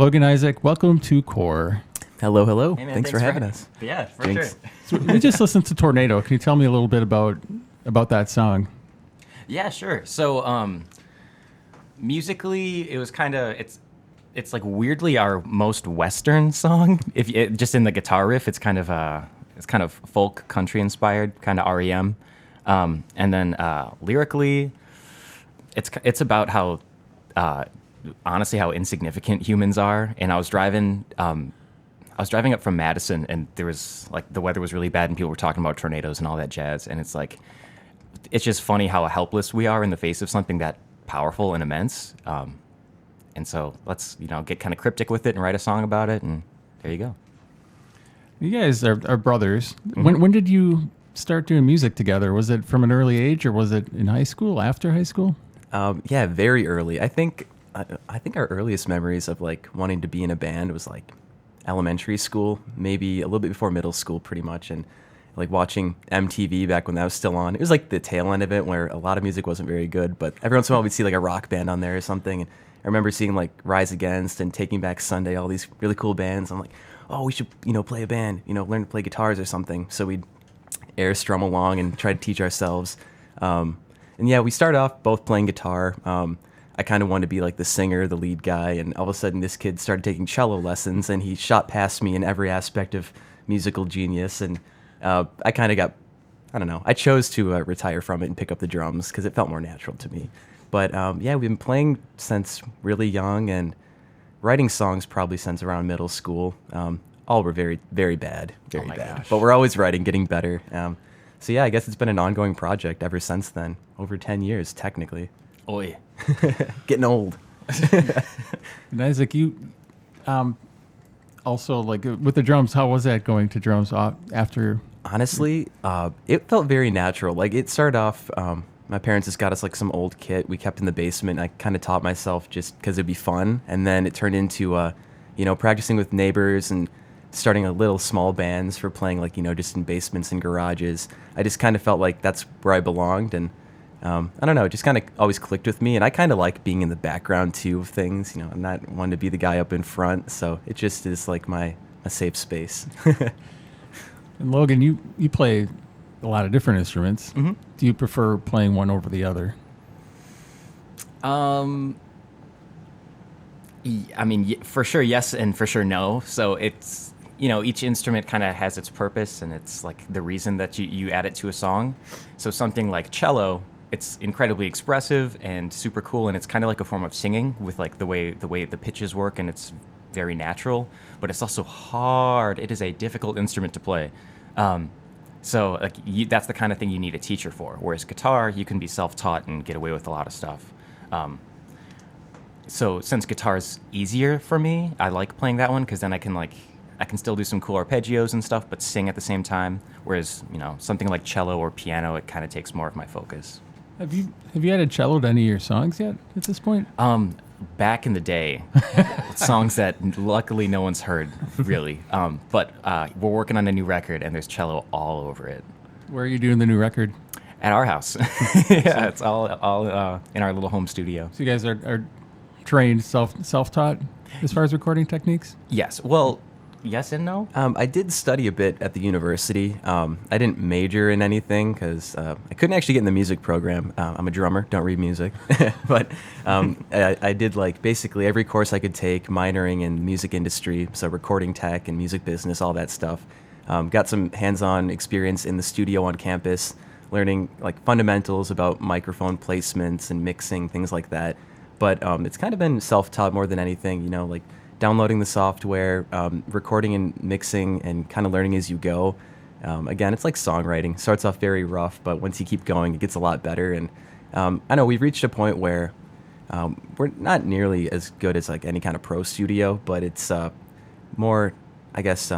Logan Isaac, welcome to Core. Hello, hello. Hey man, thanks for having us. Yeah, for Thanks. sure. So we just listened to Tornado. Can you tell me a little bit about that song? Yeah, sure. So, musically, it was kind of it's like weirdly our most Western song. Just in the guitar riff, it's kind of folk country inspired, kind of REM, and then lyrically, it's about how honestly how insignificant humans are. And I was driving up from Madison, and there was like the weather was really bad, and people were talking about tornadoes and all that jazz. And it's just funny how helpless we are in the face of something that powerful and immense. And so let's get kind of cryptic with it and write a song about it, and there you go. You guys are brothers. Mm-hmm. When did you start doing music together? Was it from an early age, or was it in high school, after high school? Yeah, very early. I think our earliest memories of like wanting to be in a band was like elementary school, maybe a little bit before middle school, pretty much, and like watching MTV back when that was still on. It was like the tail end of it, where a lot of music wasn't very good, but every once in a while we'd see like a rock band on there or something. And I remember seeing like Rise Against and Taking Back Sunday, all these really cool bands. I'm like, oh, we should play a band, learn to play guitars or something. So we'd air strum along and try to teach ourselves. And yeah, we started off both playing guitar. I kind of wanted to be like the singer, the lead guy, and all of a sudden this kid started taking cello lessons, and he shot past me in every aspect of musical genius. And I kind of got, I chose to retire from it and pick up the drums because it felt more natural to me. But yeah, we've been playing since really young and writing songs probably since around middle school. All were very, very bad, very bad. Gosh. But we're always writing, getting better. So yeah, I guess it's been an ongoing project ever since then. Over 10 years, technically. Oi. Getting old. And Isaac, you also, like, with the drums, how was that going to drums after? Honestly, it felt very natural. Like, it started off, my parents just got us like some old kit we kept in the basement. I kind of taught myself just because it'd be fun. And then it turned into, practicing with neighbors and starting a little small bands for playing like, just in basements and garages. I just kind of felt like that's where I belonged. And I don't know, it just kind of always clicked with me. And I kind of like being in the background too of things. I'm not one to be the guy up in front. So it just is like a safe space. And Logan, you play a lot of different instruments. Mm-hmm. Do you prefer playing one over the other? I mean, for sure yes, and for sure no. So it's each instrument kind of has its purpose, and it's like the reason that you add it to a song. So something like cello, it's incredibly expressive and super cool, and it's kind of like a form of singing with like the way the pitches work, and it's very natural. But it's also hard. It is a difficult instrument to play. So like that's the kind of thing you need a teacher for. Whereas guitar, you can be self-taught and get away with a lot of stuff. So since guitar's easier for me, I like playing that one because then I can still do some cool arpeggios and stuff, but sing at the same time. Whereas something like cello or piano, it kind of takes more of my focus. Have you added cello to any of your songs yet at this point? Back in the day, songs that luckily no one's heard, really. But we're working on a new record, and there's cello all over it. Where are you doing the new record? At our house. Yeah, it's all in our little home studio. So you guys are trained, self-taught as far as recording techniques? Yes. Well, yes and no. I did study a bit at the university. I didn't major in anything because I couldn't actually get in the music program. I'm a drummer, don't read music. But I did like basically every course I could take, minoring in music industry, so recording tech and music business, all that stuff. Got some hands-on experience in the studio on campus, learning like fundamentals about microphone placements and mixing, things like that. But it's kind of been self-taught more than anything, like downloading the software, recording and mixing, and kind of learning as you go. Again, it's like songwriting. Starts off very rough, but once you keep going, it gets a lot better. And I know we've reached a point where we're not nearly as good as like any kind of pro studio, but it's more, I guess,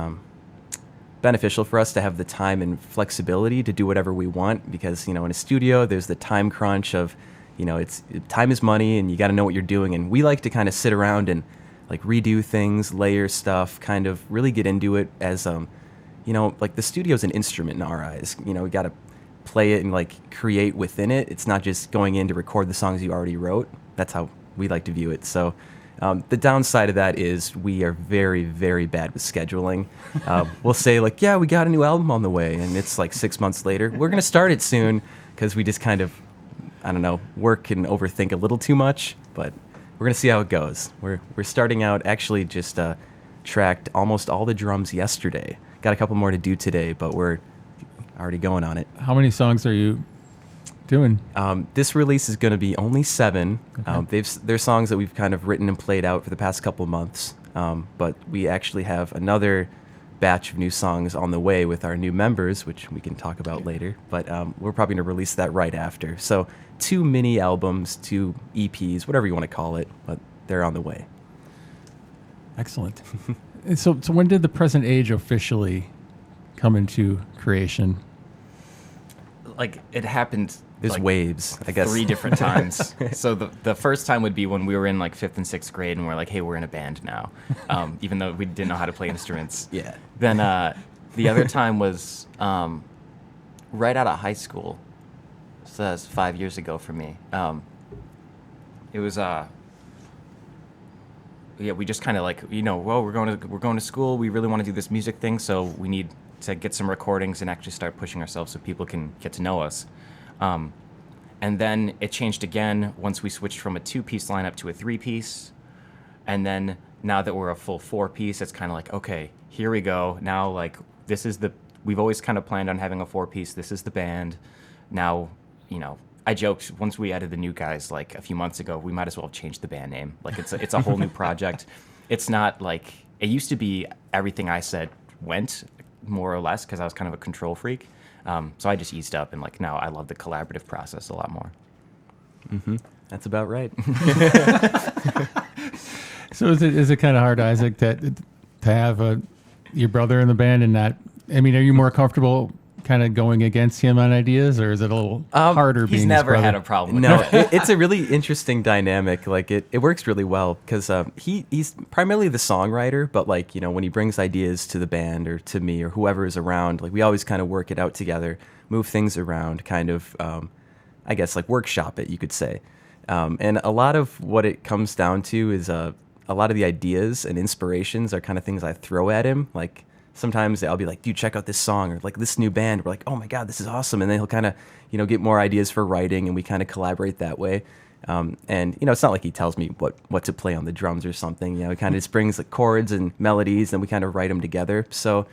beneficial for us to have the time and flexibility to do whatever we want, because in a studio there's the time crunch of time is money, and you got to know what you're doing. And we like to kind of sit around and like redo things, layer stuff, kind of really get into it as like the studio's an instrument in our eyes. We got to play it and like create within it. It's not just going in to record the songs you already wrote. That's how we like to view it. So The downside of that is we are very, very bad with scheduling. We'll say like, yeah, we got a new album on the way, and it's like 6 months later. We're going to start it soon because we just kind of, I don't know, work and overthink a little too much, but we're going to see how it goes. We're starting out, actually just tracked almost all the drums yesterday. Got a couple more to do today, but we're already going on it. How many songs are you doing? This release is going to be only 7. Okay. They're songs that we've kind of written and played out for the past couple of months, but we actually have another batch of new songs on the way with our new members, which we can talk about later, but we're probably going to release that right after. So 2 mini albums, 2 EPs, whatever you want to call it, but they're on the way. Excellent. And so when did the present age officially come into creation? Like it happened. There's like, waves, I guess. 3 different times. So the first time would be when we were in like 5th and 6th grade, and we're like, hey, we're in a band now, even though we didn't know how to play instruments. Yeah. Then the other time was right out of high school. So that's 5 years ago for me. It was we just kind of like, well, we're going to school. We really want to do this music thing, so we need to get some recordings and actually start pushing ourselves so people can get to know us. And then it changed again once we switched from a 2-piece lineup to a 3-piece. And then now that we're a full 4-piece, it's kind of like, okay, here we go. Now, like, we've always kind of planned on having a 4-piece. This is the band. Now, I joked once we added the new guys like a few months ago, we might as well have changed the band name. Like it's a whole new project. It's not like it used to be. Everything I said went more or less because I was kind of a control freak. So I just eased up, and like now I love the collaborative process a lot more. Mm-hmm. That's about right. So is it kind of hard, Isaac, to have your brother in the band and not? I mean, are you more comfortable kind of going against him on ideas, or is it a little harder? He's being never his brother? had a problem with No, that. it's a really interesting dynamic. Like it works really well because he's primarily the songwriter, but like when he brings ideas to the band or to me or whoever is around, like we always kind of work it out together, move things around, kind of I guess like workshop it, you could say. And a lot of what it comes down to is a lot of the ideas and inspirations are kind of things I throw at him, like. Sometimes I'll be like, dude, check out this song or like this new band. We're like, oh my God, this is awesome. And then he'll kind of, get more ideas for writing and we kind of collaborate that way. And, it's not like he tells me what to play on the drums or something. He kind of just brings like chords and melodies and we kind of write them together. So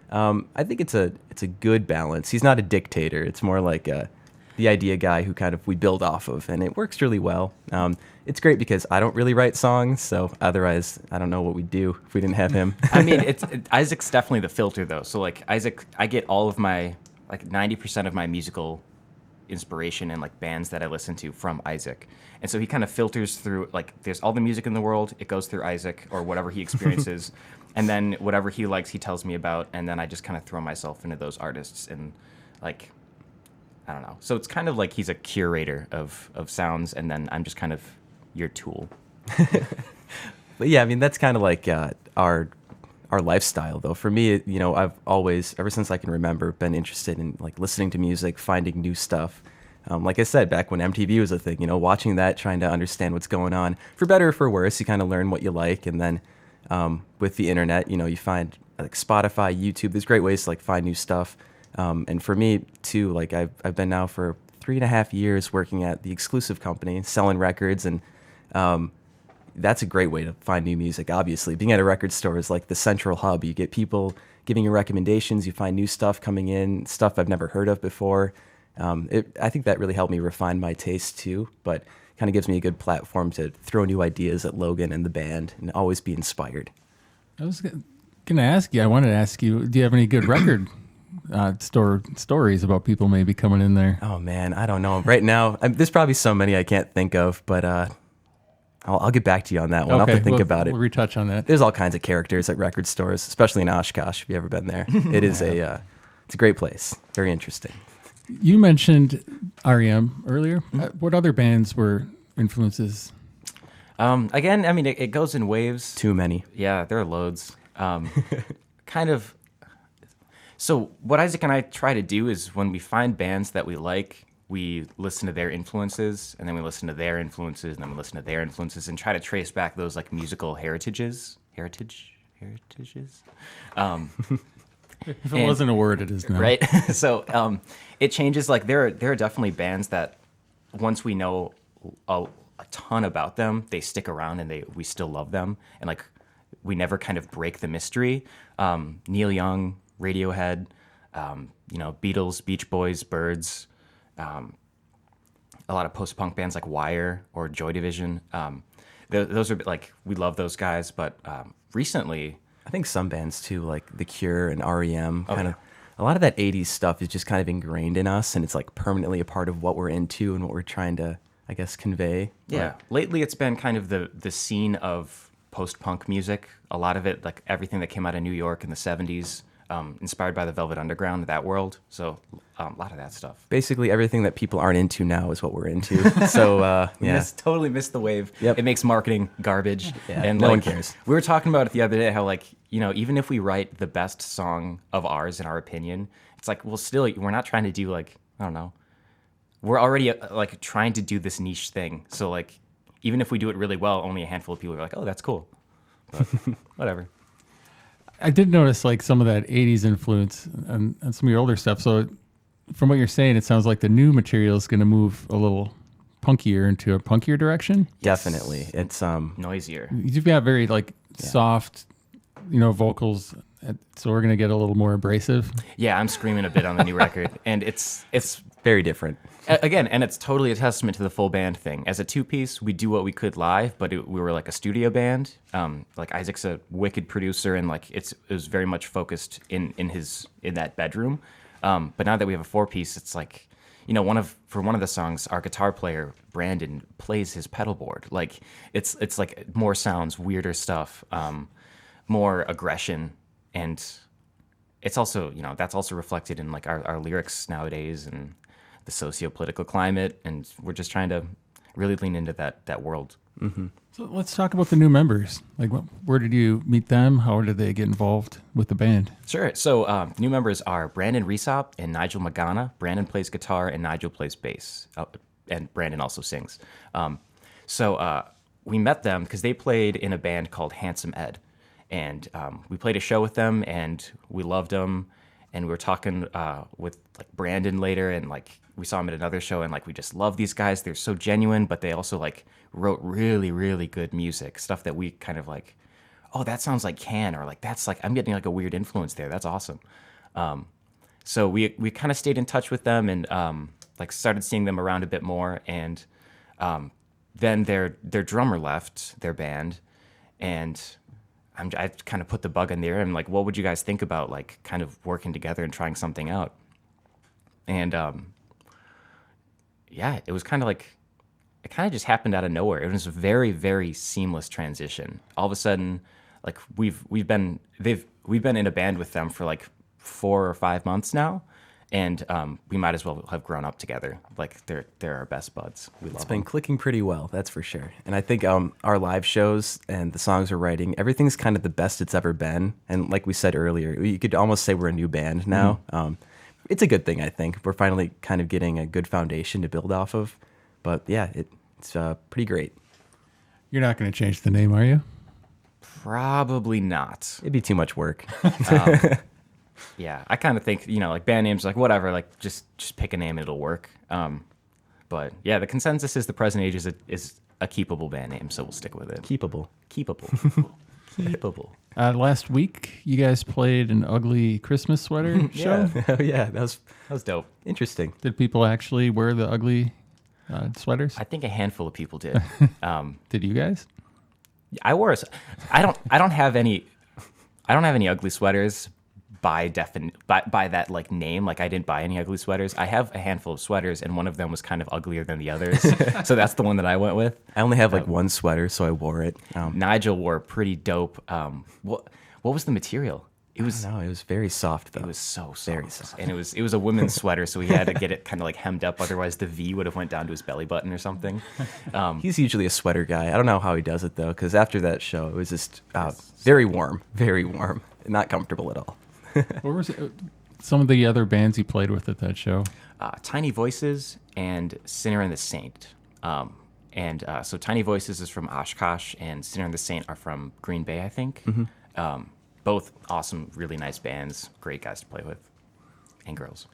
I think it's a good balance. He's not a dictator. It's more like the idea guy who kind of we build off of, and it works really well. It's great because I don't really write songs, so otherwise I don't know what we'd do if we didn't have him. I mean, Isaac's definitely the filter though. So like Isaac, I get all of my 90% of my musical inspiration and like bands that I listen to from Isaac. And so he kind of filters through, like there's all the music in the world, it goes through Isaac or whatever he experiences. And then whatever he likes, he tells me about, and then I just kind of throw myself into those artists and like, I don't know. So it's kind of like he's a curator of sounds, and then I'm just kind of your tool. But yeah, I mean, that's kind of like our lifestyle, though. For me, I've always, ever since I can remember, been interested in like listening to music, finding new stuff. Like I said, back when MTV was a thing, watching that, trying to understand what's going on. For better or for worse, you kind of learn what you like, and then with the internet, you find like Spotify, YouTube. There's great ways to like find new stuff. And for me too, like I've been now for 3.5 years working at the exclusive company, selling records, and that's a great way to find new music. Obviously, being at a record store is like the central hub. You get people giving you recommendations. You find new stuff coming in, stuff I've never heard of before. I think that really helped me refine my taste too, but kind of gives me a good platform to throw new ideas at Logan and the band and always be inspired. I was going to ask you, I wanted to ask you, do you have any good record stories about people maybe coming in there? Oh man, I don't know. Right now, there's probably so many I can't think of, but I'll get back to you on that one. I'll have to think about it. We'll retouch on that. There's all kinds of characters at record stores, especially in Oshkosh, if you've ever been there. It is it's a great place. Very interesting. You mentioned REM earlier. What other bands were influences? Again, I mean, it goes in waves. Too many. Yeah, there are loads. Kind of. So what Isaac and I try to do is when we find bands that we like, we listen to their influences, and then we listen to their influences, and then we listen to their influences, and try to trace back those like musical heritages. If it wasn't a word, it is now. Right? So it changes. Like there are definitely bands that once we know a ton about them, they stick around and we still love them, and like we never kind of break the mystery. Neil Young, Radiohead, Beatles, Beach Boys, Byrds, a lot of post-punk bands like Wire or Joy Division. Those are like, we love those guys, but recently, I think some bands too, like The Cure and REM, kind of a lot of that 80s stuff is just kind of ingrained in us, and it's like permanently a part of what we're into and what we're trying to, I guess, convey. Yeah. Lately it's been kind of the scene of post-punk music. A lot of it, like everything that came out of New York in the 70s, inspired by the Velvet Underground, that world. So a lot of that stuff. Basically everything that people aren't into now is what we're into. So yeah. Totally missed the wave. Yep. It makes marketing garbage. Yeah, And no like, one cares. We were talking about it the other day, how like, even if we write the best song of ours in our opinion, it's like, well, still, we're not trying to do like, I don't know. We're already like trying to do this niche thing. So like, even if we do it really well, only a handful of people are like, oh, that's cool. But whatever. I did notice like some of that 80s influence on some of your older stuff. So from what you're saying, it sounds like the new material is going to move a little punkier into a punkier direction. Definitely. It's Noisier. You've got very like soft, vocals. So we're going to get a little more abrasive. Yeah, I'm screaming a bit on the new record. And it's very different. Again, and it's totally a testament to the full band thing. As a two-piece, we do what we could live, but we were like a studio band. Like Isaac's a wicked producer, and like it was very much focused in that bedroom. But now that we have a four-piece, it's like, for one of the songs, our guitar player Brandon plays his pedal board. Like it's like more sounds, weirder stuff, more aggression, and it's also that's also reflected in like our lyrics nowadays and the socio-political climate, and we're just trying to really lean into that world. Mm-hmm. So let's talk about the new members. Like, where did you meet them? How did they get involved with the band? Sure. So new members are Brandon Resop and Nigel Magana. Brandon plays guitar and Nigel plays bass, and Brandon also sings. So we met them because they played in a band called Handsome Ed, and we played a show with them, and we loved them. And we were talking with like Brandon later, and like we saw him at another show, and like we just love these guys. They're so genuine, but they also like wrote really, really good music, stuff that we kind of like, oh, that sounds like Can, or like that's like I'm getting like a weird influence there. That's awesome. So we kind of stayed in touch with them, and like started seeing them around a bit more. And then their drummer left their band, and I kind of put the bug in there. I'm like, what would you guys think about like kind of working together and trying something out? And yeah, it was kind of like, it kind of just happened out of nowhere. It was a very, very seamless transition. All of a sudden, like we've been in a band with them for like 4 or 5 months now, and we might as well have grown up together. Like they're our best buds. We love It's been them. clicking pretty well, that's for sure. And I think our live shows and the songs we're writing, everything's kind of the best it's ever been. And like we said earlier, you could almost say we're a new band now. Mm-hmm. It's a good thing, I think. We're finally kind of getting a good foundation to build off of. But yeah, it's pretty great. You're not going to change the name, are you? Probably not. It'd be too much work. Yeah, I kind of think, like band names, like whatever, like just pick a name and it'll work. But yeah, the consensus is the Present Age is a keepable band name, so we'll stick with it. Keepable. Keepable. Keepable. Last week, you guys played an ugly Christmas sweater show. Oh yeah, that was dope. interesting. Did people actually wear the ugly sweaters? I think a handful of people did. Did you guys? I wore I don't have any ugly sweaters by that like name. Like I didn't buy any ugly sweaters. I have a handful of sweaters, and one of them was kind of uglier than the others. So that's the one that I went with. I only have like one sweater, so I wore it. Nigel wore pretty dope. What was the material? It was very soft though. It was so soft. Very soft. And it was a women's sweater, so he had to get it kind of like hemmed up. Otherwise, the V would have went down to his belly button or something. He's usually a sweater guy. I don't know how he does it though, because after that show, it was just very warm, not comfortable at all. What was it? some of the other bands you played with at that show? Tiny Voices and Sinner and the Saint. So Tiny Voices is from Oshkosh, and Sinner and the Saint are from Green Bay, I think. Both awesome, really nice bands, great guys to play with, and girls.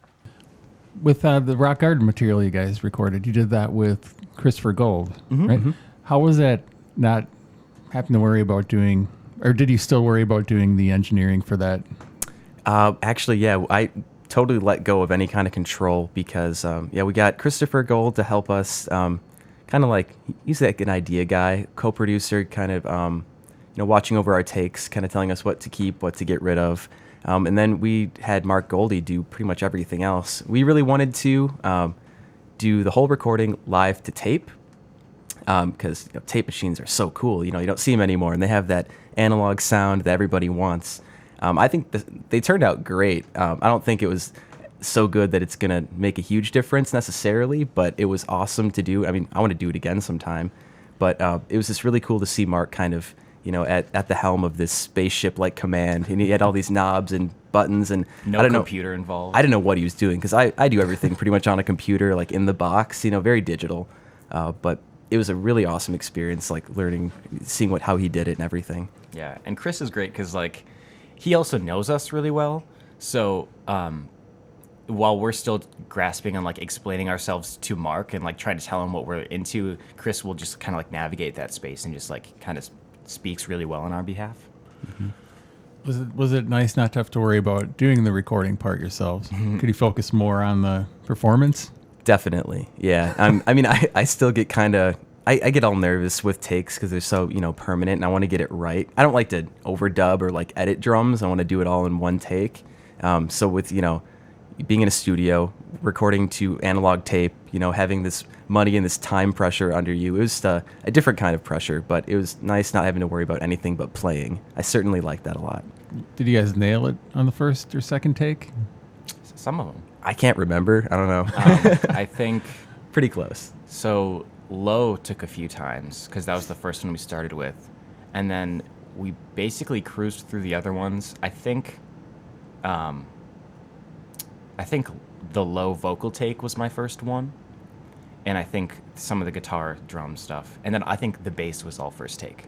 With the Rock Garden material you guys recorded, you did that with Christopher Gold, right? How was that not having to worry about doing, or did you still worry about doing the engineering for that? Actually, yeah, I totally let go of any kind of control because, we got Christopher Gold to help us, kind of like, he's like an idea guy, co-producer, kind of, watching over our takes, kind of telling us what to keep, what to get rid of. And then we had Mark Goldie do pretty much everything else. We really wanted to do the whole recording live to tape because tape machines are so cool. You don't see them anymore, and they have that analog sound that everybody wants. I think they turned out great. I don't think it was so good that it's going to make a huge difference necessarily, but it was awesome to do. I mean, I want to do it again sometime. But it was just really cool to see Mark kind of, at the helm of this spaceship-like command. And he had all these knobs and buttons. And no computer involved. I didn't know what he was doing because I do everything pretty much on a computer, like in the box, very digital. But it was a really awesome experience, like learning, seeing how he did it and everything. Yeah, and Chris is great because, like, he also knows us really well. So while we're still grasping on, like, explaining ourselves to Mark and, like, trying to tell him what we're into, Chris will just kind of, like, navigate that space and just, like, kind of speaks really well on our behalf. Was it nice not to have to worry about doing the recording part yourselves? Could you focus more on the performance? Definitely, yeah. I still get kind of... I get all nervous with takes because they're so, permanent, and I want to get it right. I don't like to overdub or, like, edit drums. I want to do it all in one take. So with, being in a studio, recording to analog tape, having this money and this time pressure under you, it was a different kind of pressure, but it was nice not having to worry about anything but playing. I certainly like that a lot. Did you guys nail it on the first or second take? Some of them. I can't remember. I don't know. I think... Pretty close. So Low took a few times because that was the first one we started with. And then we basically cruised through the other ones. I think the low vocal take was my first one. And I think some of the guitar drum stuff. And then I think the bass was all first take.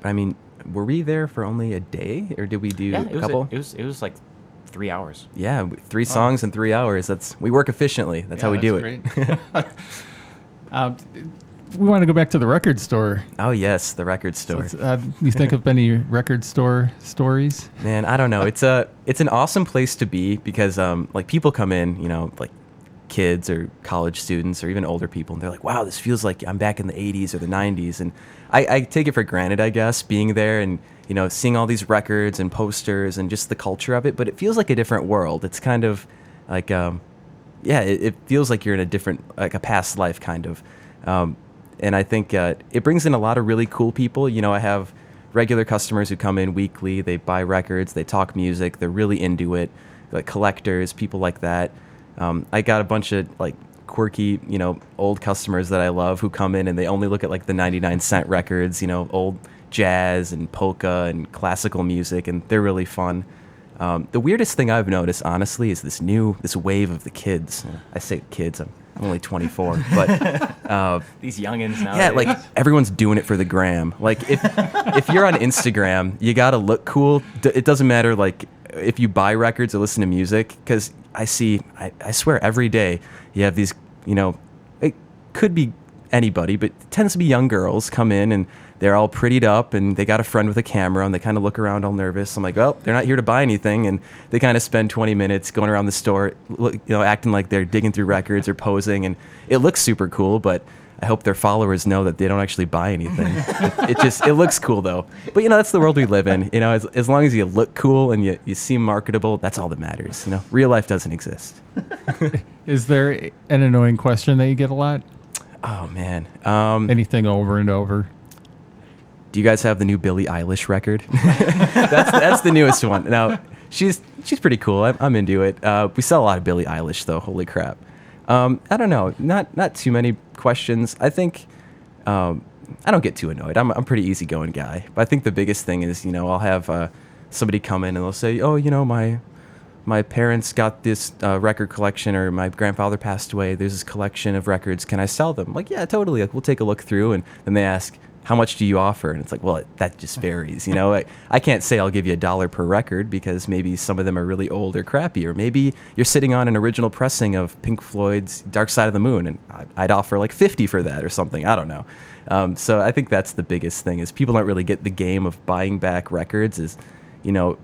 I mean, were we there for only a day or did we do a couple? It was like 3 hours. Yeah, 3 songs in 3 hours. We work efficiently. That's how we do it. We want to go back to the record store. Oh yes, the record store. You think of any record store stories? Man, I don't know. It's an awesome place to be because like people come in, like kids or college students or even older people, and they're like, "Wow, this feels like I'm back in the '80s or the '90s." And I take it for granted, I guess, being there and seeing all these records and posters and just the culture of it. But it feels like a different world. It's kind of like, it feels like you're in a different, like a past life kind of. And I think it brings in a lot of really cool people. I have regular customers who come in weekly. They buy records. They talk music. They're really into it. Like collectors, people like that. I got a bunch of like quirky, old customers that I love who come in and they only look at like the 99-cent records, old jazz and polka and classical music, and they're really fun. The weirdest thing I've noticed, honestly, is this wave of the kids. I say kids. I'm only 24, but these youngins now. Yeah, like everyone's doing it for the gram. Like if you're on Instagram, you gotta look cool. It doesn't matter like if you buy records or listen to music, because I swear every day you have these, it could be anybody, but it tends to be young girls come in and they're all prettied up and they got a friend with a camera and they kind of look around all nervous. I'm like, well, they're not here to buy anything. And they kind of spend 20 minutes going around the store, acting like they're digging through records or posing. And it looks super cool, but I hope their followers know that they don't actually buy anything. It looks cool though. But that's the world we live in. As long as you look cool and you seem marketable, that's all that matters. Real life doesn't exist. Is there an annoying question that you get a lot? Oh man. Anything over and over? Do you guys have the new Billie Eilish record? That's the newest one. Now, she's pretty cool. I'm into it. We sell a lot of Billie Eilish, though. Holy crap. I don't know. Not too many questions. I think I don't get too annoyed. I'm a pretty easygoing guy. But I think the biggest thing is, I'll have somebody come in and they'll say, oh, my parents got this record collection, or my grandfather passed away. There's this collection of records. Can I sell them? Like, yeah, totally. Like, we'll take a look through. And then they ask, how much do you offer? And it's like, well, that just varies. You know, I can't say I'll give you $1 per record, because maybe some of them are really old or crappy, or maybe you're sitting on an original pressing of Pink Floyd's Dark Side of the Moon, and I'd offer like 50 for that or something. I don't know. So I think that's the biggest thing, is people don't really get the game of buying back records. Is, you know,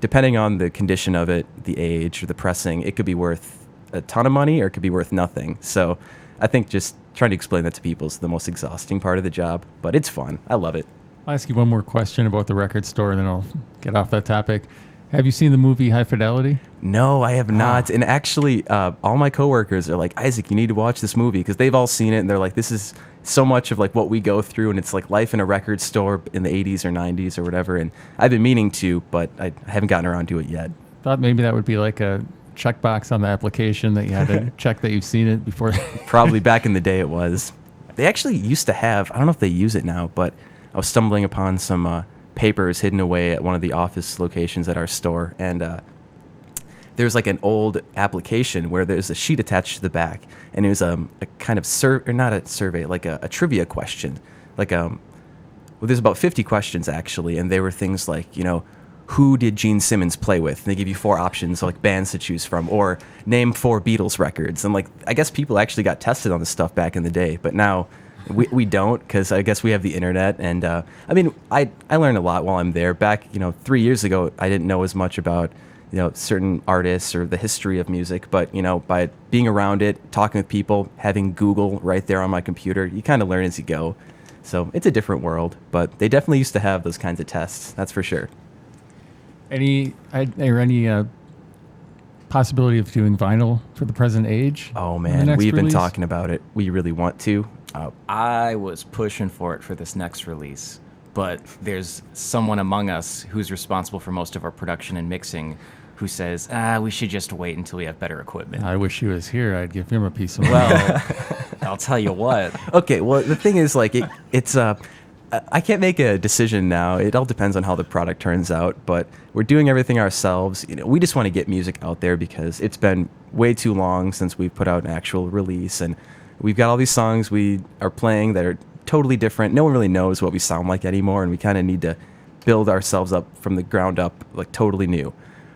depending on the condition of it, the age, or the pressing, it could be worth a ton of money or it could be worth nothing. So I think just trying to explain that to people is the most exhausting part of the job, but it's fun. I love it. I'll ask you one more question about the record store, and then I'll get off that topic. Have you seen the movie High Fidelity? No, I have not. And actually, all my coworkers are like, Isaac, you need to watch this movie, because they've all seen it, and they're like, this is so much of like what we go through, and it's like life in a record store in the 80s or 90s or whatever. And I've been meaning to, but I haven't gotten around to it yet. Thought maybe that would be like a checkbox on the application that you had to check that you've seen it before. Probably back in the day it was. They actually used to have, I don't know if they use it now, but I was stumbling upon some papers hidden away at one of the office locations at our store, and there's like an old application where there's a sheet attached to the back, and it was a kind of or not a survey, like a trivia question. Like well, there's about 50 questions actually, and they were things like, you know, who did Gene Simmons play with? And they give you 4 options, like bands to choose from, or name 4 Beatles records. And like, I guess people actually got tested on this stuff back in the day, but now we don't, because I guess we have the internet. And I mean, I learned a lot while I'm there. Back, you know, 3 years ago, I didn't know as much about, you know, certain artists or the history of music, but, you know, by being around it, talking with people, having Google right there on my computer, you kind of learn as you go. So it's a different world, but they definitely used to have those kinds of tests. That's for sure. Any possibility of doing vinyl for the present age? Oh man, we've been talking about it. We really want to. I was pushing for it for this next release, but there's someone among us who's responsible for most of our production and mixing who says, we should just wait until we have better equipment. I wish he was here. I'd give him a piece of Well, I'll tell you what. Okay, well, the thing is, like, it's I can't make a decision now. It all depends on how the product turns out, but we're doing everything ourselves. You know, we just want to get music out there, because it's been way too long since we've put out an actual release, and we've got all these songs we are playing that are totally different. No one really knows what we sound like anymore, and we kind of need to build ourselves up from the ground up, like totally new.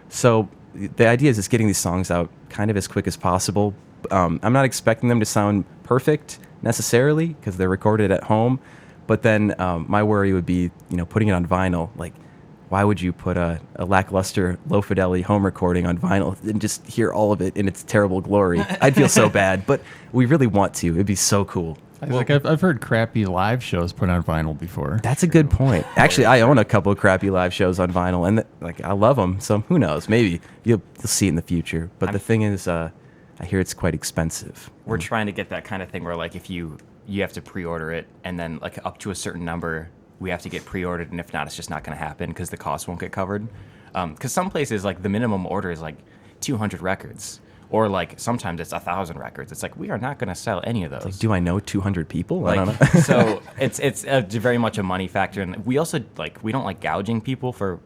So the idea is just getting these songs out kind of as quick as possible. I'm not expecting them to sound perfect necessarily, because they're recorded at home. But then my worry would be, you know, putting it on vinyl. Like, why would you put a lackluster, low-fidelity home recording on vinyl and just hear all of it in its terrible glory? I'd feel so bad, but we really want to. It'd be so cool. Like, I've heard crappy live shows put on vinyl before. That's a good point. Actually, I own a couple of crappy live shows on vinyl, and like, I love them. So who knows? Maybe you'll see it in the future. But the thing is, I hear it's quite expensive. We're trying to get that kind of thing where, like, if you have to pre-order it, and then like up to a certain number we have to get pre-ordered, and if not, it's just not going to happen because the cost won't get covered. Because some places, like, the minimum order is like 200 records, or like sometimes it's 1,000 records. It's like, we are not going to sell any of those. Like, do I know 200 people? Like, I don't know. So it's very much a money factor, and we also, like, we don't like gouging people for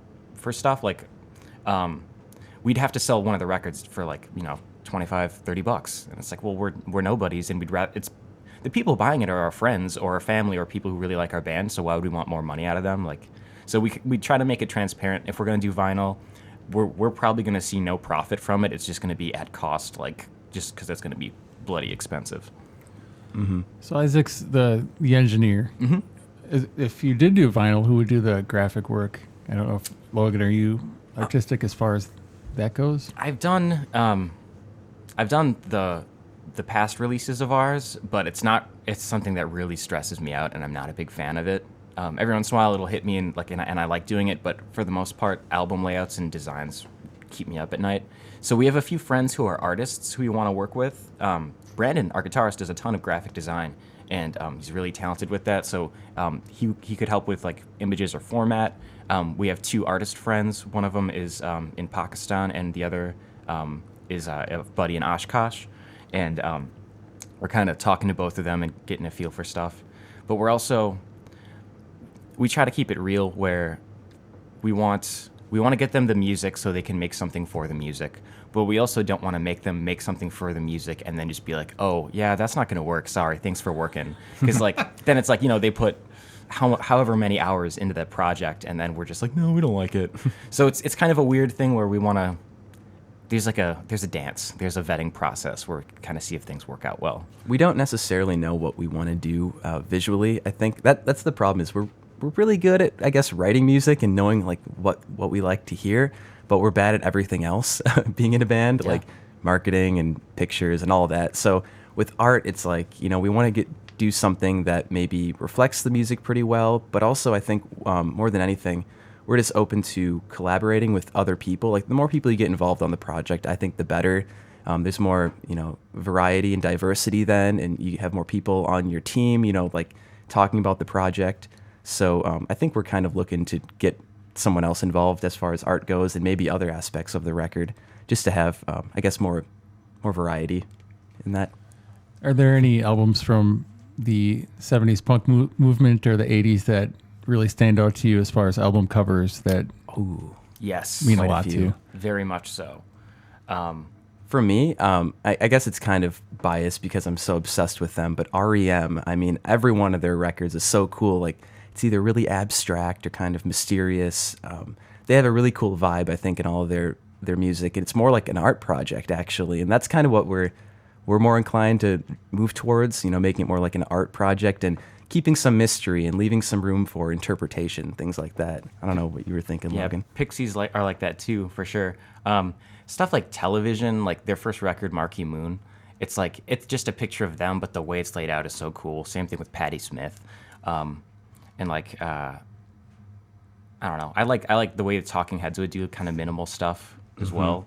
stuff. Like, we'd have to sell one of the records for, like, you know, $25-$30, and it's like, well, we're nobodies, and we'd rather, it's the people buying it are our friends or our family or people who really like our band, so why would we want more money out of them? Like, so we try to make it transparent. If we're going to do vinyl, we're probably going to see no profit from it. It's just going to be at cost, like, just because it's going to be bloody expensive. Mm-hmm. So Isaac's the engineer. Mm-hmm. If you did do vinyl, who would do the graphic work? I don't know if, Logan, are you artistic as far as that goes? I've done the past releases of ours, but it's something that really stresses me out, and I'm not a big fan of it. Every once in a while it'll hit me, and I like doing it, but for the most part, album layouts and designs keep me up at night. So we have a few friends who are artists who we want to work with. Brandon, our guitarist, does a ton of graphic design, and he's really talented with that. So he could help with, like, images or format. We have 2 artist friends. One of them is in Pakistan, and the other is a buddy in Oshkosh. And we're kind of talking to both of them and getting a feel for stuff. But we try to keep it real, where we want we want to get them the music so they can make something for the music, but we also don't want to make them make something for the music and then just be like, oh yeah, that's not going to work. Sorry, thanks for working. Because like then it's like, you know, they put however many hours into that project, and then we're just like, no, we don't like it. So it's kind of a weird thing where we want to. There's a dance. There's a vetting process where we kind of see if things work out well. We don't necessarily know what we want to do visually. I think that's the problem. Is we're really good at, I guess, writing music and knowing like what we like to hear, but we're bad at everything else. Being in a band, like marketing and pictures and all of that. So with art, it's like, you know, we want to do something that maybe reflects the music pretty well, but also I think more than anything, we're just open to collaborating with other people. Like the more people you get involved on the project, I think the better. There's more, you know, variety and diversity then, and you have more people on your team, you know, like talking about the project. So I think we're kind of looking to get someone else involved as far as art goes, and maybe other aspects of the record, just to have, I guess, more variety in that. Are there any albums from the 70s punk movement or the 80s that really stand out to you as far as album covers that yes, mean a lot to you? Very much so. For me, I guess it's kind of biased because I'm so obsessed with them, but REM, I mean, every one of their records is so cool. Like, it's either really abstract or kind of mysterious. They have a really cool vibe, I think, in all of their music. And it's more like an art project, actually. And that's kind of what we're more inclined to move towards, you know, making it more like an art project and keeping some mystery and leaving some room for interpretation, things like that. I don't know what you were thinking, Logan. Pixies are like that too, for sure. Stuff like Television, like their first record, Marquee Moon, it's just a picture of them, but the way it's laid out is so cool. Same thing with Patti Smith. And like, I don't know. I like the way the Talking Heads would do kind of minimal stuff as well.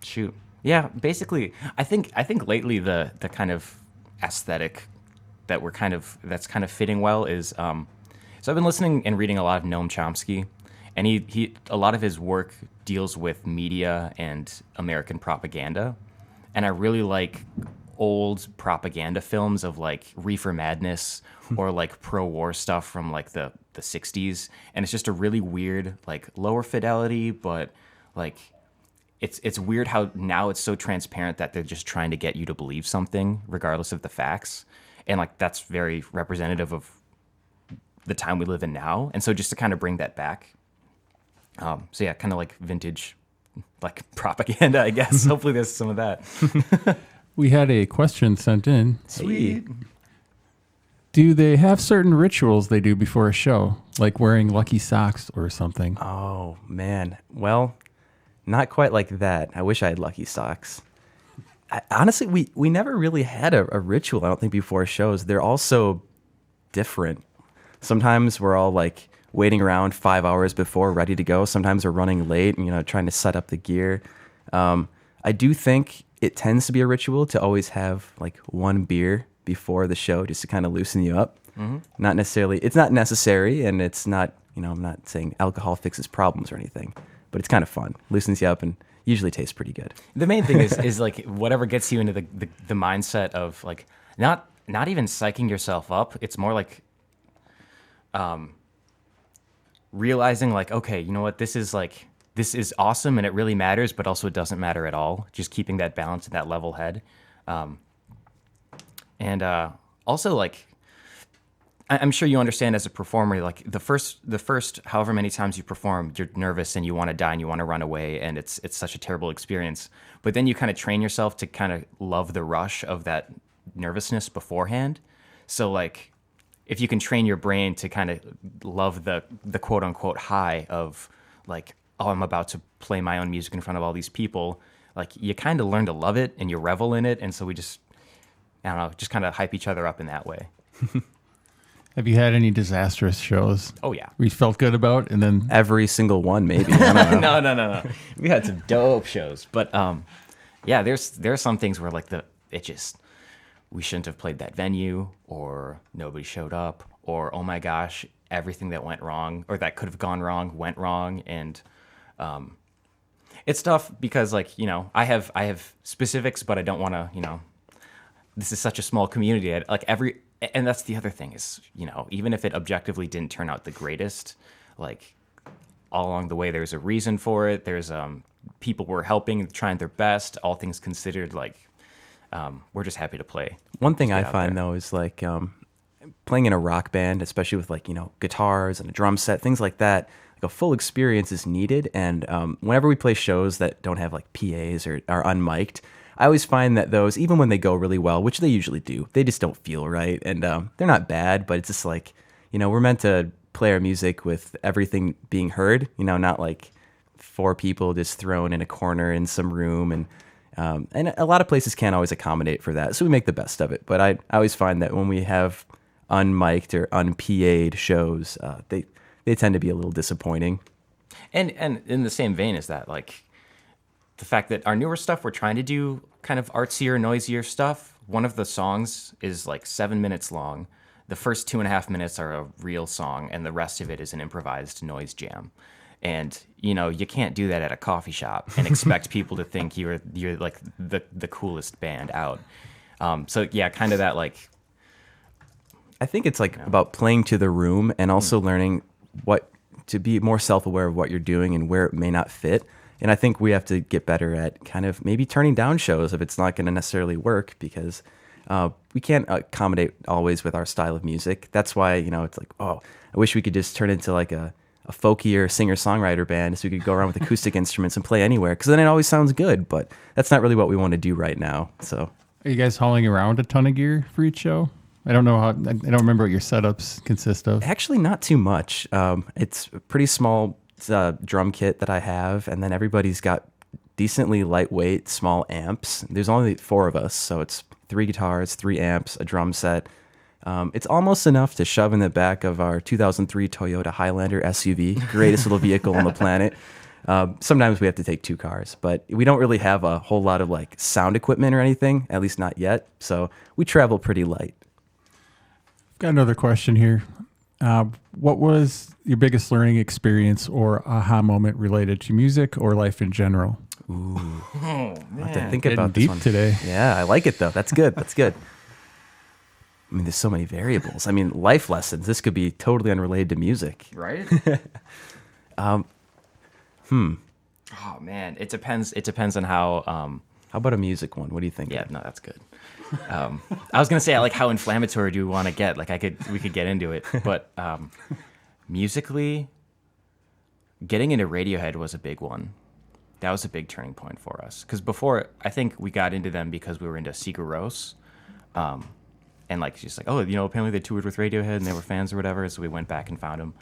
Shoot. Yeah, basically, I think lately the kind of aesthetic that that's kind of fitting well is so I've been listening and reading a lot of Noam Chomsky, and he a lot of his work deals with media and American propaganda, and I really like old propaganda films of like Reefer Madness or like pro-war stuff from like the 60s, and it's just a really weird, like lower fidelity, but like it's weird how now it's so transparent that they're just trying to get you to believe something regardless of the facts. And like that's very representative of the time we live in now. And so just to kind of bring that back. So yeah, kind of like vintage like propaganda, I guess. Hopefully there's some of that. We had a question sent in. Sweet. Do they have certain rituals they do before a show, like wearing lucky socks or something? Oh, man. Well, not quite like that. I wish I had lucky socks. Honestly, we never really had a ritual, I don't think, before shows. They're all so different. Sometimes we're all like waiting around 5 hours before, ready to go. Sometimes we're running late and, you know, trying to set up the gear. I do think it tends to be a ritual to always have like one beer before the show just to kind of loosen you up. Not necessarily, it's not necessary, and it's not, you know, I'm not saying alcohol fixes problems or anything, but it's kind of fun, loosens you up, and usually tastes pretty good. The main thing is like whatever gets you into the mindset of like not even psyching yourself up. It's more like realizing like, okay, you know what, this is awesome and it really matters, but also it doesn't matter at all. Just keeping that balance and that level head. And also like, I'm sure you understand as a performer, like the first however many times you perform, you're nervous and you want to die and you want to run away, and it's such a terrible experience. But then you kind of train yourself to kind of love the rush of that nervousness beforehand. So like, if you can train your brain to kind of love the quote unquote high of like, oh, I'm about to play my own music in front of all these people, like you kind of learn to love it and you revel in it. And so we just, I don't know, just kind of hype each other up in that way. Have you had any disastrous shows? Oh, yeah. We felt good about, and then Every single one, maybe. I don't know. No. We had some dope shows. But yeah, there's some things where like we shouldn't have played that venue, or nobody showed up, or oh my gosh, everything that went wrong or that could have gone wrong went wrong. And it's tough because like, you know, I have specifics, but I don't want to, you know, this is such a small community. Like And that's the other thing is, even if it objectively didn't turn out the greatest, like all along the way, there's a reason for it. There's people were helping, trying their best, all things considered, like we're just happy to play. One thing I find though is like playing in a rock band, especially with like, guitars and a drum set, things like that, like a full experience is needed. And whenever we play shows that don't have like PAs or are unmiked, I always find that those, even when they go really well, which they usually do, they just don't feel right. And they're not bad, but it's just like, we're meant to play our music with everything being heard, not like 4 people just thrown in a corner in some room. And a lot of places can't always accommodate for that. So we make the best of it. But I always find that when we have unmiked or unPA'd shows, they tend to be a little disappointing. And in the same vein as that, like the fact that our newer stuff, we're trying to do kind of artsier, noisier stuff. One of the songs is like 7 minutes long. The first 2.5 minutes are a real song, and the rest of it is an improvised noise jam. And you can't do that at a coffee shop and expect people to think you're like the coolest band out. So yeah, kind of that like. I think it's like about playing to the room and also learning to be more self-aware of what you're doing and where it may not fit. And I think we have to get better at kind of maybe turning down shows if it's not going to necessarily work, because we can't accommodate always with our style of music. That's why, it's like, oh, I wish we could just turn into like a folkier singer-songwriter band so we could go around with acoustic instruments and play anywhere, because then it always sounds good. But that's not really what we want to do right now. So, are you guys hauling around a ton of gear for each show? I don't know I don't remember what your setups consist of. Actually, not too much. It's a pretty small drum kit that I have, and then everybody's got decently lightweight, small amps. There's only 4 of us, so it's 3 guitars, 3 amps, a drum set. It's almost enough to shove in the back of our 2003 Toyota Highlander SUV, greatest little vehicle on the planet. Sometimes we have to take 2 cars, but we don't really have a whole lot of like sound equipment or anything, at least not yet. So we travel pretty light. Got another question here. What was your biggest learning experience or aha moment related to music or life in general? Ooh, man. I'll have to think Getting about this deep one today. Yeah, I like it though. That's good. That's good. I mean, there's so many variables. I mean, life lessons. This could be totally unrelated to music. Right? Oh man, it depends. It depends on how. How about a music one? What do you think? Yeah, no, that's good. I was gonna say, like, how inflammatory do we want to get? Like, we could get into it, but musically, getting into Radiohead was a big one. That was a big turning point for us, because before, I think we got into them because we were into Sigur Rós, and like just like, oh, apparently they toured with Radiohead and they were fans or whatever, so we went back and found them.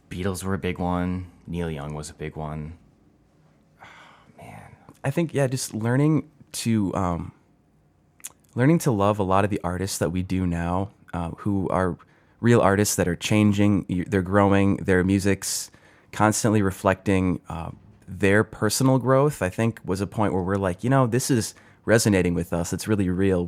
Beatles were a big one. Neil Young was a big one. I think, yeah, just learning to love a lot of the artists that we do now, who are real artists that are changing, they're growing, their music's constantly reflecting their personal growth. I think was a point where we're like, this is resonating with us. It's really real.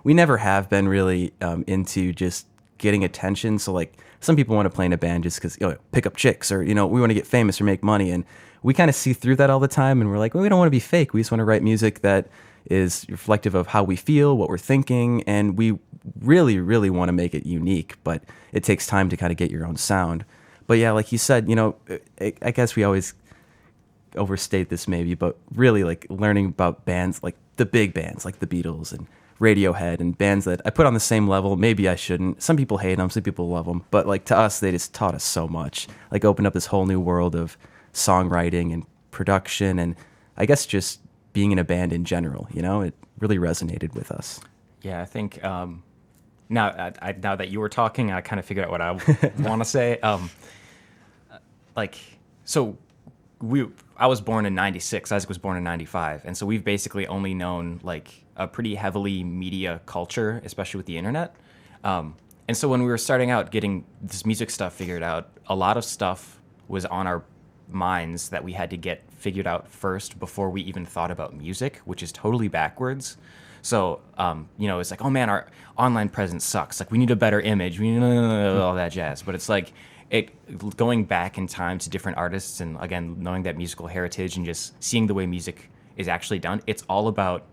We never have been really into just getting attention. So like some people want to play in a band just because, pick up chicks, or, we want to get famous or make money. And we kind of see through that all the time, and we're like, well, we don't want to be fake. We just want to write music that is reflective of how we feel, what we're thinking, and we really, really want to make it unique, but it takes time to kind of get your own sound. But yeah, like you said, I guess we always overstate this maybe, but really like learning about bands, like the big bands, like the Beatles and Radiohead, and bands that I put on the same level. Maybe I shouldn't. Some people hate them, some people love them, but like to us, they just taught us so much, like opened up this whole new world of songwriting and production, and I guess just being in a band in general, it really resonated with us. Yeah, I think now that you were talking, I kind of figured out what I want to say. I was born in 96, Isaac was born in 95, and so we've basically only known like a pretty heavily media culture, especially with the internet. And so when we were starting out getting this music stuff figured out, a lot of stuff was on our minds that we had to get figured out first before we even thought about music, which is totally backwards. So, it's like, oh man, our online presence sucks. Like, we need a better image. We need all that jazz. But it's like going back in time to different artists, and again, knowing that musical heritage and just seeing the way music is actually done. It's all about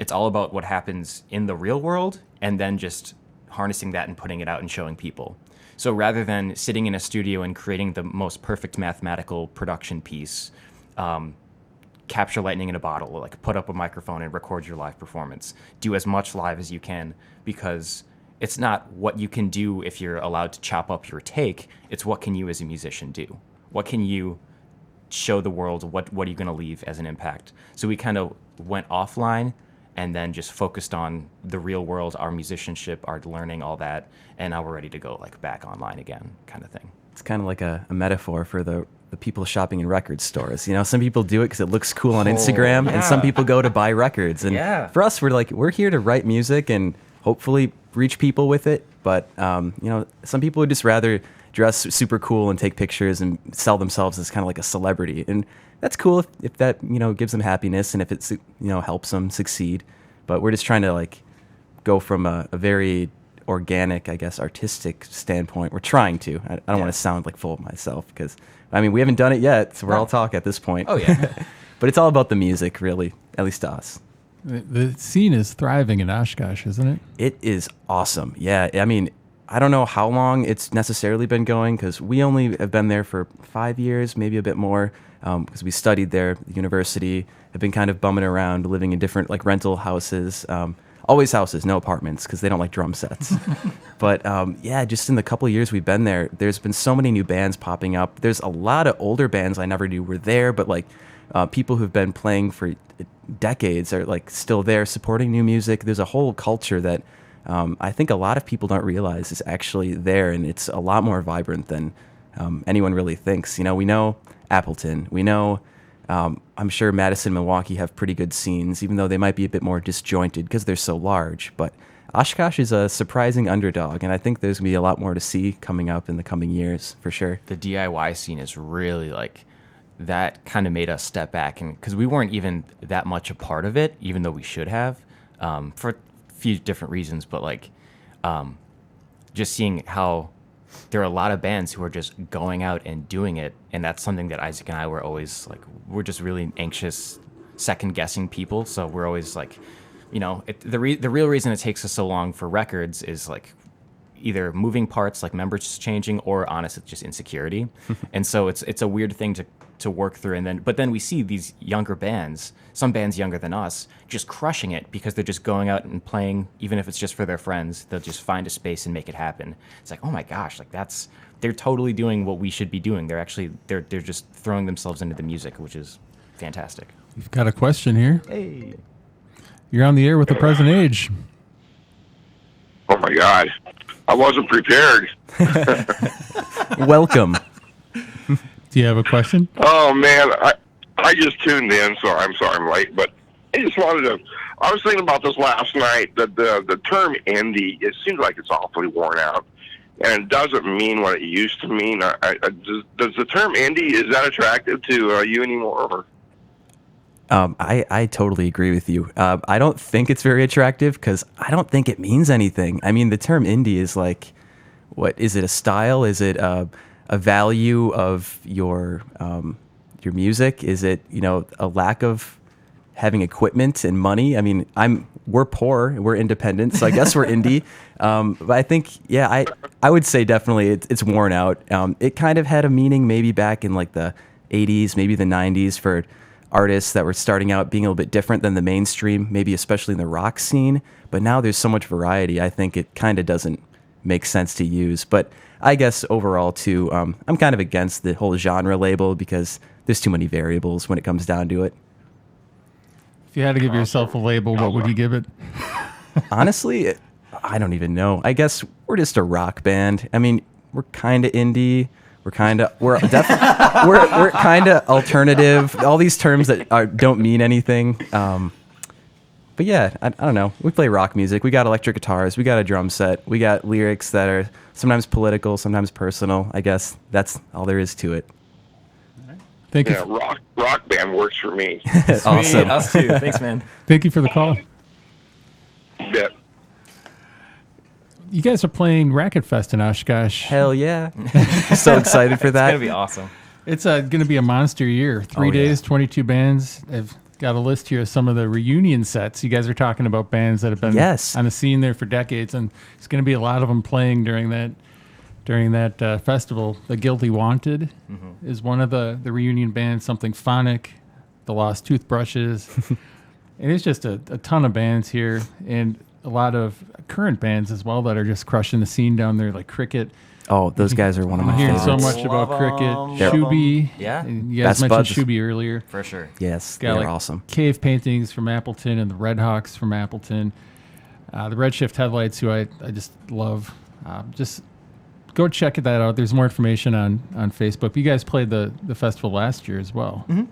it's all about what happens in the real world and then just harnessing that and putting it out and showing people. So rather than sitting in a studio and creating the most perfect mathematical production piece, capture lightning in a bottle, like put up a microphone and record your live performance. Do as much live as you can, because it's not what you can do if you're allowed to chop up your take. It's what can you as a musician do? What can you show the world? What are you going to leave as an impact? So we kind of went offline and then just focused on the real world, our musicianship, our learning, all that, and now we're ready to go like back online again, kind of thing. It's kind of like a metaphor for the people shopping in record stores. You know, some people do it because it looks cool on Instagram, and some people go to buy records. And for us, we're here to write music and hopefully reach people with it. But you know, some people would just rather dress super cool and take pictures and sell themselves as kind of like a celebrity. And that's cool if that, you know, gives them happiness and if it's, you know, helps them succeed. But we're just trying to like go from a very organic, I guess, artistic standpoint. We're trying to. I don't want to sound like full of myself because, I mean, we haven't done it yet, so we're all talk at this point. Oh, yeah. But it's all about the music, really, at least to us. The scene is thriving in Oshkosh, isn't it? It is awesome. Yeah, I mean, I don't know how long it's necessarily been going because we only have been there for 5 years, maybe a bit more, because we studied there at the university, have been kind of bumming around, living in different like rental houses, always houses, no apartments because they don't like drum sets. But yeah, just in the couple of years we've been there, there's been so many new bands popping up. There's a lot of older bands I never knew were there, but like people who've been playing for decades are like still there supporting new music. There's a whole culture that I think a lot of people don't realize is actually there, and it's a lot more vibrant than anyone really thinks. You know, we know Appleton, we know I'm sure Madison and Milwaukee have pretty good scenes, even though they might be a bit more disjointed because they're so large. But Oshkosh is a surprising underdog, and I think there's going to be a lot more to see coming up in the coming years, for sure. The DIY scene is really like, that kind of made us step back, and because we weren't even that much a part of it, even though we should have, for a few different reasons. But like, just seeing how there are a lot of bands who are just going out and doing it, and that's something that Isaac and I were always like, we're just really anxious, second-guessing people. So we're always like, you know, the real reason it takes us so long for records is like either moving parts, like members changing, or honestly, just insecurity. And so it's a weird thing to work through. But then we see these younger bands, some bands younger than us, just crushing it because they're just going out and playing, even if it's just for their friends. They'll just find a space and make it happen. It's like, oh my gosh, like they're totally doing what we should be doing. They're just throwing themselves into the music, which is fantastic. We've got a question here. Hey. You're on the air with the present age. Oh my God, I wasn't prepared. Welcome. Do you have a question? Oh man, I just tuned in, so I'm sorry I'm late, but I just I was thinking about this last night, that the term indie, it seems like it's awfully worn out, and it doesn't mean what it used to mean. Does the term indie, is that attractive to you anymore? Or? I totally agree with you. I don't think it's very attractive because I don't think it means anything. I mean, the term indie is like, what is it? A style? Is it a value of your music? Is it, you know, a lack of having equipment and money? I mean, we're poor, we're independent, so I guess we're indie. But I think, yeah, I would say definitely it's worn out. It kind of had a meaning maybe back in like the 80s, maybe the 90s for artists that were starting out being a little bit different than the mainstream, maybe especially in the rock scene. But now there's so much variety, I think it kind of doesn't make sense to use. But I guess overall too, I'm kind of against the whole genre label because there's too many variables when it comes down to it. If you had to give yourself a label, what would you give it? Honestly, I don't even know. I guess we're just a rock band. I mean, we're kind of indie. We're kind of alternative. All these terms that don't mean anything. But yeah, I don't know. We play rock music. We got electric guitars. We got a drum set. We got lyrics that are sometimes political, sometimes personal. I guess that's all there is to it. Thank you. Yeah, rock band works for me. Awesome. Us too. Thanks, man. Thank you for the call. Yeah. You guys are playing Racket Fest in Oshkosh. Hell yeah. So excited for that. It's going to be awesome. It's going to be a monster year. 3 days, 22 bands. got a list here of some of the reunion sets. You guys are talking about bands that have been on the scene there for decades, and it's going to be a lot of them playing during that festival. The Guilty Wanted is one of the reunion bands. Something Phonic, The Lost Toothbrushes, and it's just a ton of bands here, and a lot of current bands as well that are just crushing the scene down there, like Cricket. Oh, those guys are one of my I'm hearing favorites. so much about Cricket. Shuby. Yeah. And you guys Best mentioned buds. Shuby earlier. For sure. Yes, Got they're awesome. Cave Paintings from Appleton and the Red Hawks from Appleton. The Redshift Headlights, who I just love. Just go check that out. There's more information on Facebook. You guys played the festival last year as well. Mm-hmm.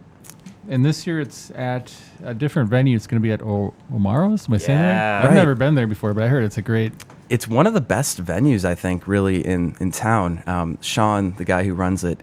And this year it's at a different venue. It's going to be at Omaro's. Am I saying that? I've never been there before, but I heard it's a great... It's one of the best venues, I think, really in town. Sean, the guy who runs it,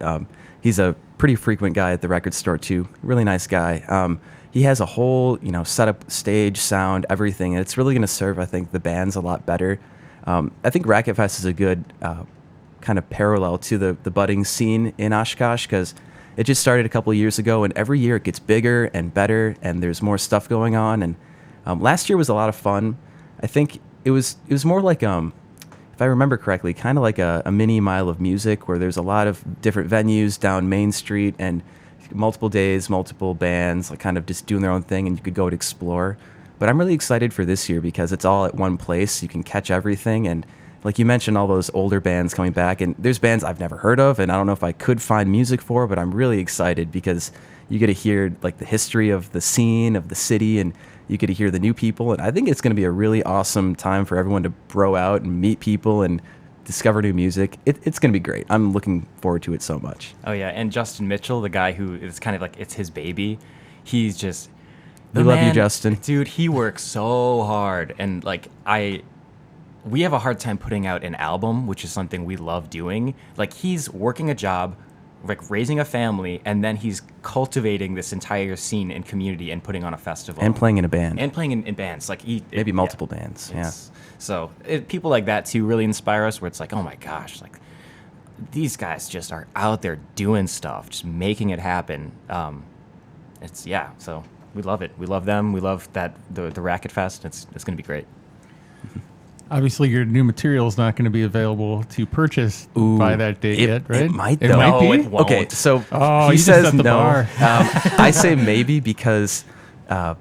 he's a pretty frequent guy at the record store too. Really nice guy. He has a whole, setup, stage, sound, everything, and it's really going to serve, I think, the bands a lot better. I think Racket Fest is a good kind of parallel to the budding scene in Oshkosh, because it just started a couple of years ago, and every year it gets bigger and better, and there's more stuff going on. And last year was a lot of fun. I think it was more like, if I remember correctly, kind of like a mini mile of music, where there's a lot of different venues down Main Street and multiple days, multiple bands, like kind of just doing their own thing, and you could go and explore. But I'm really excited for this year because it's all at one place. You can catch everything, and like you mentioned, all those older bands coming back, and there's bands I've never heard of, and I don't know if I could find music for, but I'm really excited because you get to hear like the history of the scene, of the city, and you get to hear the new people. And I think it's going to be a really awesome time for everyone to bro out and meet people and discover new music. It's going to be great. I'm looking forward to it so much. Oh yeah, and Justin Mitchell, the guy who is kind of like, it's his baby. He's just... We love you, Justin. Dude, he works so hard, and like we have a hard time putting out an album, which is something we love doing. Like, he's working a job, like raising a family, and then he's cultivating this entire scene and community and putting on a festival. And playing in a band. And playing in bands. Like maybe multiple bands, yeah. So people like that, too, really inspire us, where it's like, oh my gosh, like, these guys just are out there doing stuff, just making it happen. So we love it. We love them. We love that the Racket Fest. It's going to be great. Obviously, your new material is not going to be available to purchase by that date yet, right? It might, though. It might be? No, it won't. Okay, so Oh, he you just says set the no. bar. I say maybe because I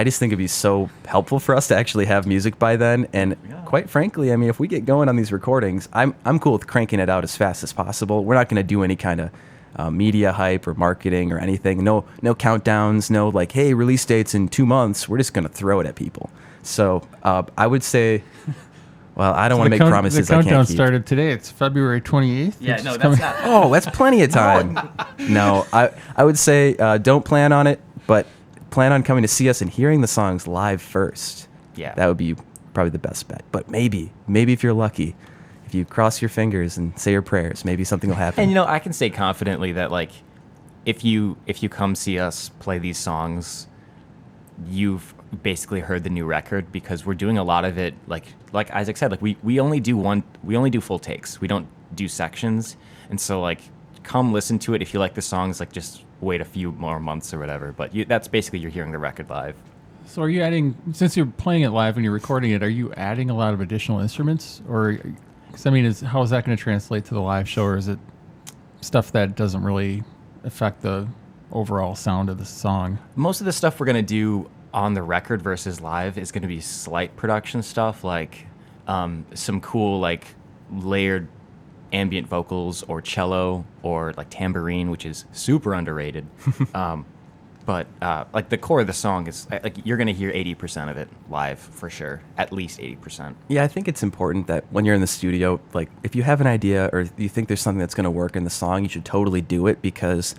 just think it'd be so helpful for us to actually have music by then. And quite frankly, I mean, if we get going on these recordings, I'm cool with cranking it out as fast as possible. We're not going to do any kind of media hype or marketing or anything. No countdowns. No like, hey, release dates in 2 months. We're just going to throw it at people. So I would say, well, I don't want to make promises I can't keep. The countdown started today. It's February 28th. Yeah, no, that's not... Oh, that's plenty of time. No, I would say don't plan on it, but plan on coming to see us and hearing the songs live first. Yeah. That would be probably the best bet. But maybe if you're lucky, if you cross your fingers and say your prayers, maybe something will happen. And I can say confidently that like if you come see us play these songs, you've basically heard the new record, because we're doing a lot of it like Isaac said, like we only do full takes. We don't do sections. And so like come listen to it. If you like the songs, like just wait a few more months or whatever. But that's basically you're hearing the record live. So are you adding, since you're playing it live and you're recording it, are you adding a lot of additional instruments? Or, 'cause I mean, how is that going to translate to the live show? Or is it stuff that doesn't really affect the overall sound of the song? Most of the stuff we're going to do on the record versus live is going to be slight production stuff, like some cool like layered ambient vocals or cello or like tambourine, which is super underrated. But like the core of the song is like you're going to hear 80% of it live for sure, at least 80%. Yeah, I think it's important that when you're in the studio, like if you have an idea or you think there's something that's going to work in the song, you should totally do it, because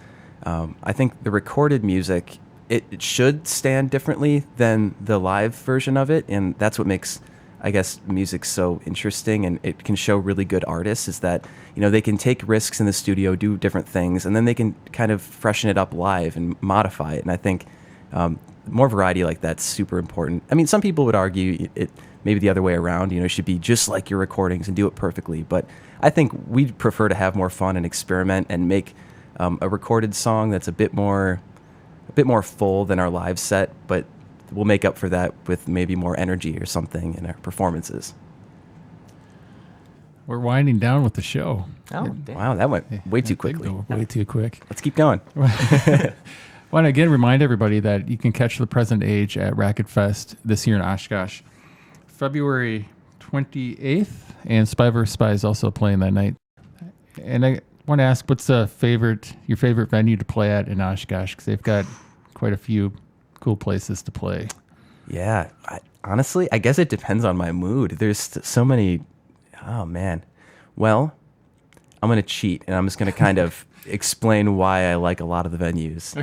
I think the recorded music, it should stand differently than the live version of it, and that's what makes, I guess, music so interesting, and it can show really good artists, is that they can take risks in the studio, do different things, and then they can kind of freshen it up live and modify it. And I think more variety like that's super important. I mean, some people would argue it maybe the other way around, it should be just like your recordings and do it perfectly, but I think we'd prefer to have more fun and experiment and make a recorded song that's a bit more bit more full than our live set, but we'll make up for that with maybe more energy or something in our performances. We're winding down with the show. Oh, damn. Wow, that went way too Did quickly. go way too quick. Let's keep going. Want to again remind everybody that you can catch The Present Age at Racket Fest this year in Oshkosh, February 28th, and Spy vs. Spy is also playing that night. And I want to ask, what's your favorite venue to play at in Oshkosh? Because they've got quite a few cool places to play. Yeah, honestly, I guess it depends on my mood. There's so many. Oh man. Well, I'm gonna cheat, and I'm just gonna kind of explain why I like a lot of the venues.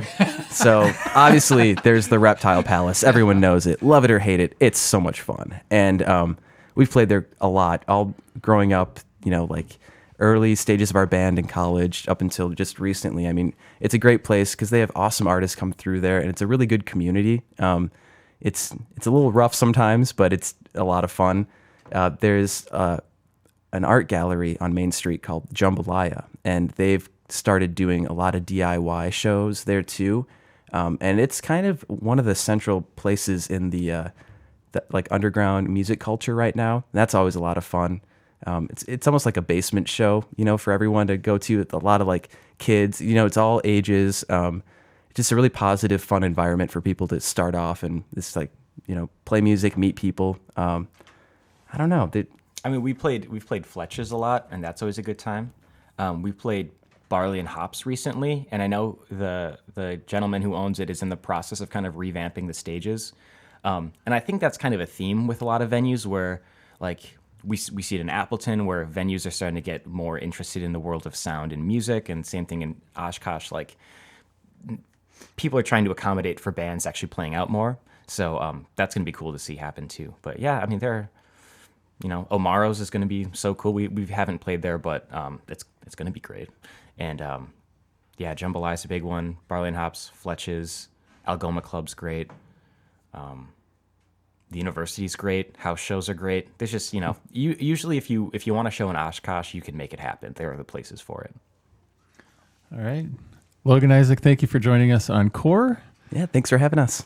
So obviously, there's the Reptile Palace. Everyone knows it. Love it or hate it, it's so much fun. And we've played there a lot. All growing up, like early stages of our band in college up until just recently. I mean, it's a great place because they have awesome artists come through there, and it's a really good community. It's a little rough sometimes, but it's a lot of fun. There's an art gallery on Main Street called Jambalaya, and they've started doing a lot of DIY shows there too. And it's kind of one of the central places in the like underground music culture right now. And that's always a lot of fun. It's almost like a basement show, for everyone to go to. A lot of like kids, it's all ages. Just a really positive, fun environment for people to start off and just like, play music, meet people. I don't know. We've played Fletcher's a lot, and that's always a good time. We played Barley and Hops recently, and I know the gentleman who owns it is in the process of kind of revamping the stages. And I think that's kind of a theme with a lot of venues where, like, we see it in Appleton, where venues are starting to get more interested in the world of sound and music, and same thing in Oshkosh. Like, people are trying to accommodate for bands actually playing out more. So that's going to be cool to see happen too. But yeah, Omaro's is going to be so cool. We haven't played there, but it's going to be great. And Jambalaya is a big one. Barley and Hops, Fletch's, Algoma Club's great. The university's great. House shows are great. There's just, usually if you want a show in Oshkosh, you can make it happen. There are the places for it. All right. Logan Isaac, thank you for joining us on Core. Yeah, thanks for having us.